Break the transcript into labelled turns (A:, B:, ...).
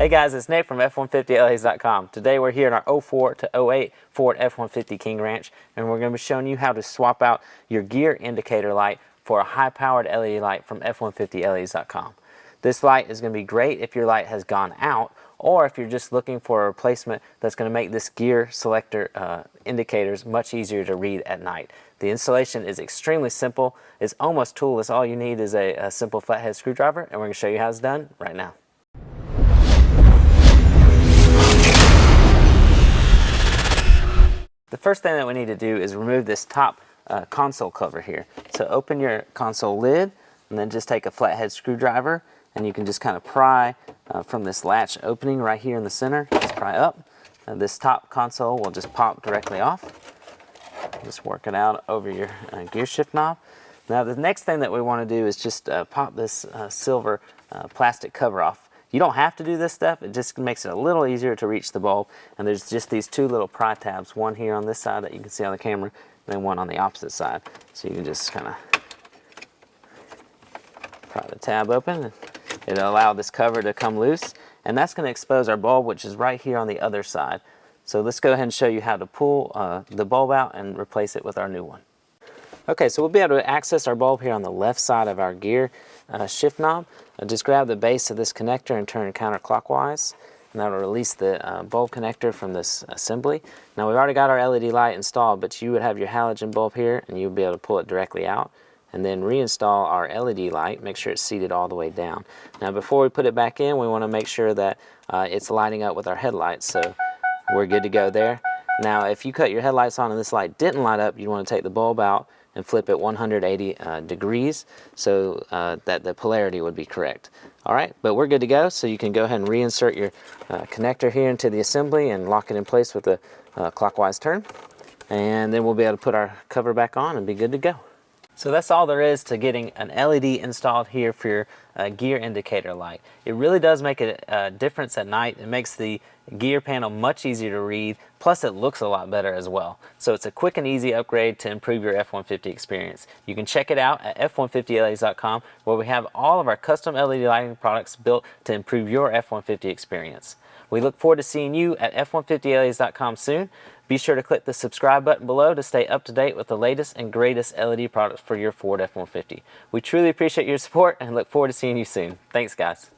A: Hey guys, it's Nate from F150LEDs.com. Today we're here in our 04 to 08 Ford F-150 King Ranch, and we're going to be showing you how to swap out your gear indicator light for a high-powered LED light from F150LEDs.com. This light is going to be great if your light has gone out, or if you're just looking for a replacement that's going to make this gear selector indicators much easier to read at night. The installation is extremely simple. It's almost toolless. All you need is a simple flathead screwdriver, and we're going to show you how it's done right now. The first thing that we need to do is remove this top console cover here. So open your console lid and then just take a flathead screwdriver, and you can just kind of pry from this latch opening right here in the center. Just pry up. This top console will just pop directly off. Just work it out over your gear shift knob. Now the next thing that we want to do is just pop this silver plastic cover off. You don't have to do this step, it just makes it a little easier to reach the bulb. And there's just these two little pry tabs, one here on this side that you can see on the camera, and then one on the opposite side. So you can just kind of pry the tab open, and it'll allow this cover to come loose. And that's going to expose our bulb, which is right here on the other side. So let's go ahead and show you how to pull the bulb out and replace it with our new one. Okay, so we'll be able to access our bulb here on the left side of our gear shift knob. Just grab the base of this connector and turn counterclockwise, and that will release the bulb connector from this assembly. Now we've already got our LED light installed, but you would have your halogen bulb here, and you'll be able to pull it directly out, and then reinstall our LED light. Make sure it's seated all the way down. Now before we put it back in, we want to make sure that it's lighting up with our headlights, so we're good to go there. Now if you cut your headlights on and this light didn't light up, you want to take the bulb out and flip it 180 degrees so that the polarity would be correct. Alright, but we're good to go, so you can go ahead and reinsert your connector here into the assembly and lock it in place with a clockwise turn. And then we'll be able to put our cover back on and be good to go. So that's all there is to getting an LED installed here for your gear indicator light. It really does make a difference at night. It makes the gear panel much easier to read, plus it looks a lot better as well. So it's a quick and easy upgrade to improve your F-150 experience. You can check it out at F150LEDs.com, where we have all of our custom LED lighting products built to improve your F-150 experience. We look forward to seeing you at F150LEDs.com soon. Be sure to click the subscribe button below to stay up to date with the latest and greatest LED products for your Ford F-150. We truly appreciate your support and look forward to seeing you soon. Thanks guys.